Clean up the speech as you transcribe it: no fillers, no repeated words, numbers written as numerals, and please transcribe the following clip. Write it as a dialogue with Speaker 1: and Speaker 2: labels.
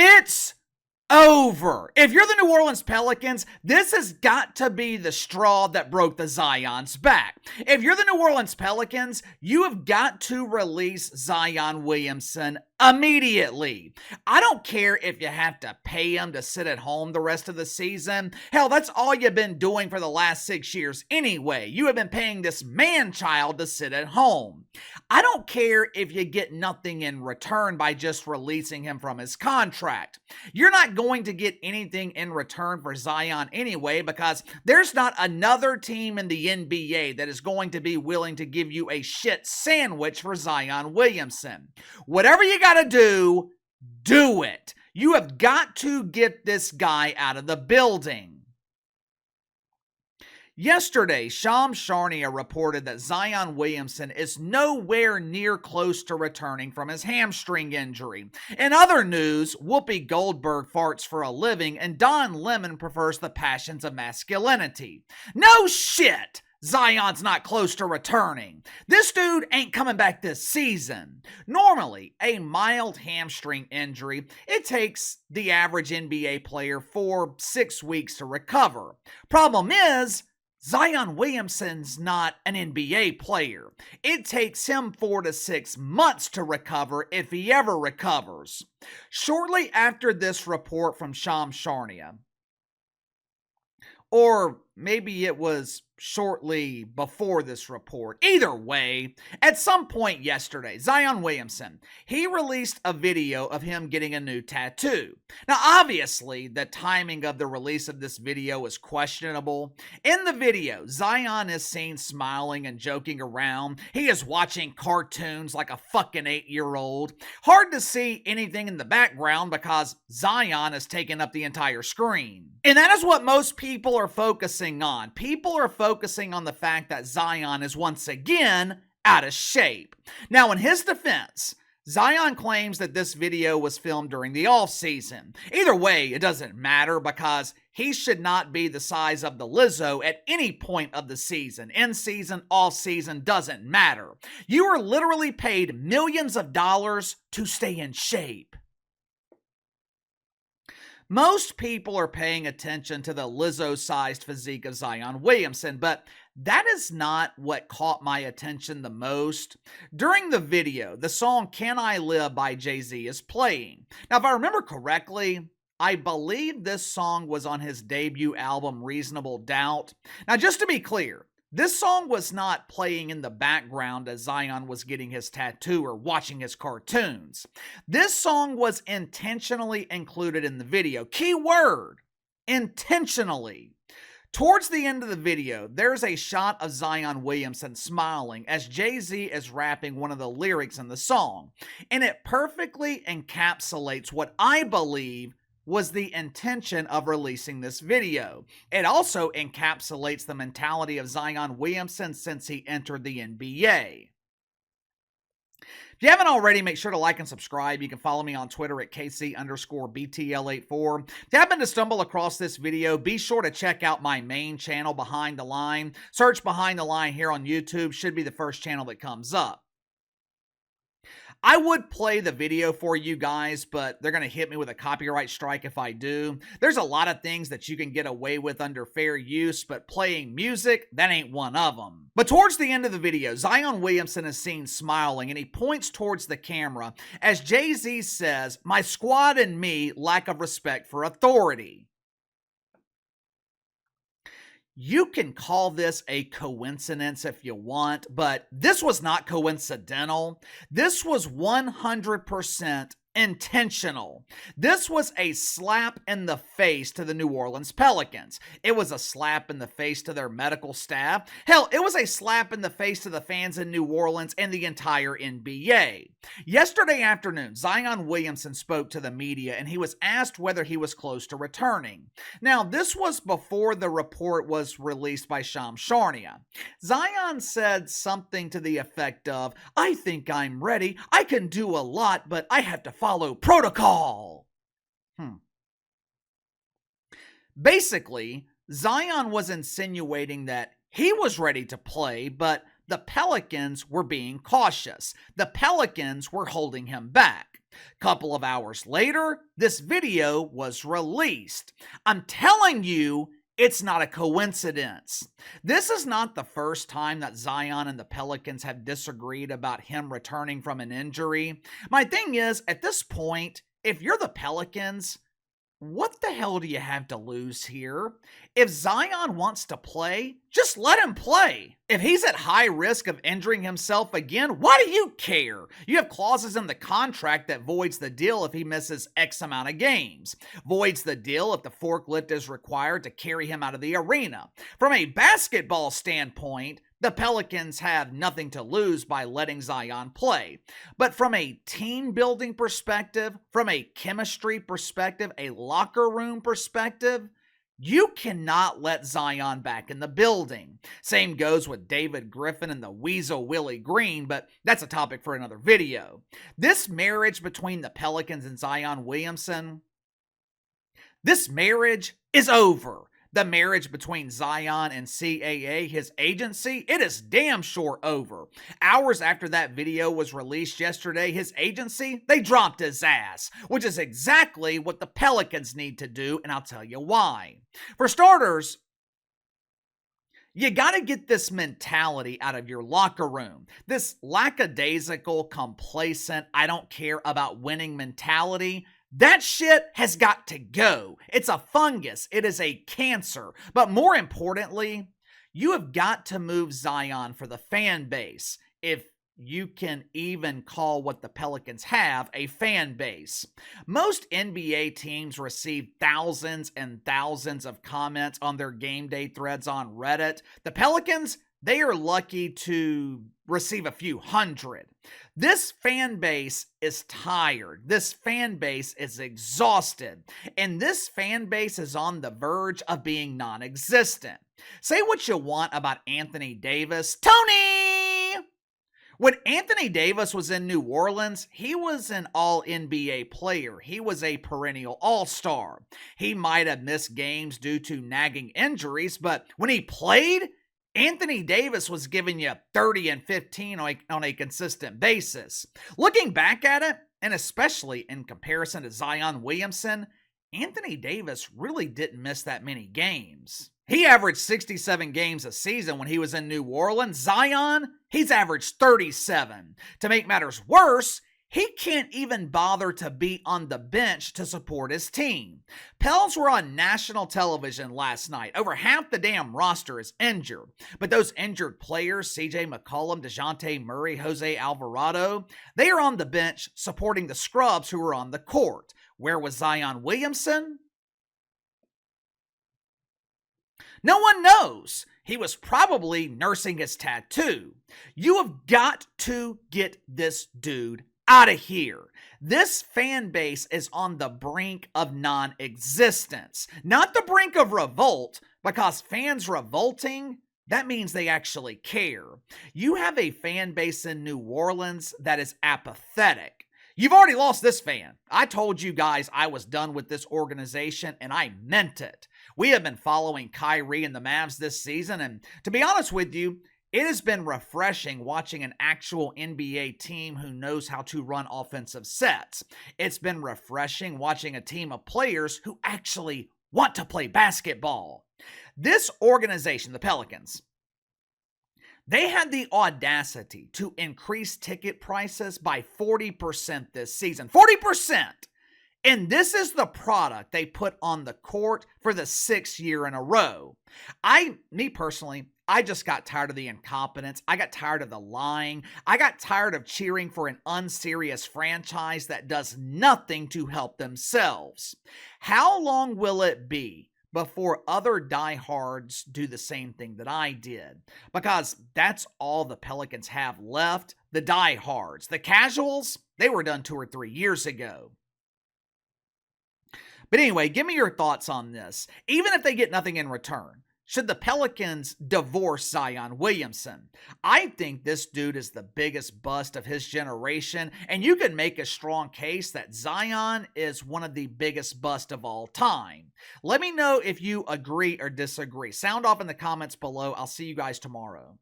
Speaker 1: It's over. If you're the New Orleans Pelicans, this has got to be the straw that broke the Zion's back. If you're the New Orleans Pelicans, you have got to release Zion Williamson immediately. I don't care if you have to pay him to sit at home the rest of the season. Hell, that's all you've been doing for the last 6 years anyway. You have been paying this man-child to sit at home. I don't care if you get nothing in return by just releasing him from his contract. You're not going to get anything in return for Zion anyway, because there's not another team in the NBA that is going to be willing to give you a shit sandwich for Zion Williamson. Whatever you got to do it. You have got to get this guy out of the building. Yesterday, Shams Charania reported that Zion Williamson is nowhere near close to returning from his hamstring injury. In other news, Whoopi Goldberg farts for a living and Don Lemon prefers the passions of masculinity. No shit! Zion's not close to returning. This dude ain't coming back this season. Normally, a mild hamstring injury, it takes the average NBA player 4-6 weeks to recover. Problem is, Zion Williamson's not an NBA player. It takes him 4 to 6 months to recover if he ever recovers. Shortly after this report from Shams Charania, or maybe it was shortly before this report. Either way, at some point yesterday, Zion Williamson, he released a video of him getting a new tattoo. Now, obviously, the timing of the release of this video is questionable. In the video, Zion is seen smiling and joking around. He is watching cartoons like a fucking 8-year-old. Hard to see anything in the background because Zion is taking up the entire screen. And that is what most people are focusing on. People are focusing on the fact that Zion is once again out of shape. Now, in his defense, Zion claims that this video was filmed during the offseason. Either way, it doesn't matter because he should not be the size of the Lizzo at any point of the season. In season, off season, doesn't matter. You are literally paid millions of dollars to stay in shape. Most people are paying attention to the Lizzo-sized physique of Zion Williamson, but that is not what caught my attention the most. During the video, the song Can I Live by Jay-Z is playing. Now, if I remember correctly, I believe this song was on his debut album, Reasonable Doubt. Now, just to be clear, this song was not playing in the background as Zion was getting his tattoo or watching his cartoons. This song was intentionally included in the video. Key word, intentionally. Towards the end of the video, there's a shot of Zion Williamson smiling as Jay-Z is rapping one of the lyrics in the song. And it perfectly encapsulates what I believe was the intention of releasing this video. It also encapsulates the mentality of Zion Williamson since he entered the NBA. If you haven't already, make sure to like and subscribe. You can follow me on Twitter at KC_BTL84. If you happen to stumble across this video, be sure to check out my main channel, Behind the Line. Search Behind the Line here on YouTube. Should be the first channel that comes up. I would play the video for you guys, but they're going to hit me with a copyright strike if I do. There's a lot of things that you can get away with under fair use, but playing music, that ain't one of them. But towards the end of the video, Zion Williamson is seen smiling, and he points towards the camera as Jay-Z says, "My squad and me lack of respect for authority." You can call this a coincidence if you want, but this was not coincidental. This was 100% intentional. This was a slap in the face to the New Orleans Pelicans. It was a slap in the face to their medical staff. Hell, it was a slap in the face to the fans in New Orleans and the entire NBA. Yesterday afternoon, Zion Williamson spoke to the media and he was asked whether he was close to returning. Now, this was before the report was released by Shams Charania. Zion said something to the effect of, "I think I'm ready. I can do a lot, but I have to follow protocol." Basically, Zion was insinuating that he was ready to play, but the Pelicans were being cautious. The Pelicans were holding him back. Couple of hours later, this video was released. I'm telling you, it's not a coincidence. This is not the first time that Zion and the Pelicans have disagreed about him returning from an injury. My thing is, at this point, if you're the Pelicans, what the hell do you have to lose here? If Zion wants to play, just let him play. If he's at high risk of injuring himself again, why do you care? You have clauses in the contract that voids the deal if he misses X amount of games. Voids the deal if the forklift is required to carry him out of the arena. From a basketball standpoint, the Pelicans have nothing to lose by letting Zion play. But from a team building perspective, from a chemistry perspective, a locker room perspective, you cannot let Zion back in the building. Same goes with David Griffin and the Weasel Willie Green, but that's a topic for another video. This marriage between the Pelicans and Zion Williamson, this marriage is over. The marriage between Zion and CAA, his agency, it is damn sure over. Hours after that video was released yesterday, his agency, they dropped his ass, which is exactly what the Pelicans need to do, and I'll tell you why. For starters, you got to get this mentality out of your locker room. This lackadaisical, complacent, I don't care about winning mentality. That shit has got to go. It's a fungus. It is a cancer. But more importantly, you have got to move Zion for the fan base. If you can even call what the Pelicans have a fan base. Most NBA teams receive thousands and thousands of comments on their game day threads on Reddit. The Pelicans, they are lucky to receive a few hundred. This fan base is tired. This fan base is exhausted. And this fan base is on the verge of being non-existent. Say what you want about Anthony Davis. Tony! When Anthony Davis was in New Orleans, he was an all-NBA player. He was a perennial all-star. He might have missed games due to nagging injuries, but when he played, Anthony Davis was giving you 30 and 15 on a consistent basis. Looking back at it, and especially in comparison to Zion Williamson, Anthony Davis really didn't miss that many games. He averaged 67 games a season when he was in New Orleans. Zion, he's averaged 37. To make matters worse, he can't even bother to be on the bench to support his team. Pels were on national television last night. Over half the damn roster is injured. But those injured players, CJ McCollum, DeJounte Murray, Jose Alvarado, they are on the bench supporting the scrubs who are on the court. Where was Zion Williamson? No one knows. He was probably nursing his tattoo. You have got to get this dude out of here. This fan base is on the brink of non-existence. Not the brink of revolt, because fans revolting, that means they actually care. You have a fan base in New Orleans that is apathetic. You've already lost this fan. I told you guys I was done with this organization, and I meant it. We have been following Kyrie and the Mavs this season, and to be honest with you, it has been refreshing watching an actual NBA team who knows how to run offensive sets. It's been refreshing watching a team of players who actually want to play basketball. This organization, the Pelicans, they had the audacity to increase ticket prices by 40% this season. 40%! And this is the product they put on the court for the 6th year in a row. Me personally, I just got tired of the incompetence. I got tired of the lying. I got tired of cheering for an unserious franchise that does nothing to help themselves. How long will it be before other diehards do the same thing that I did? Because that's all the Pelicans have left. The diehards. The casuals, they were done 2 or 3 years ago. But anyway, give me your thoughts on this. Even if they get nothing in return, should the Pelicans divorce Zion Williamson? I think this dude is the biggest bust of his generation, and you could make a strong case that Zion is one of the biggest busts of all time. Let me know if you agree or disagree. Sound off in the comments below. I'll see you guys tomorrow.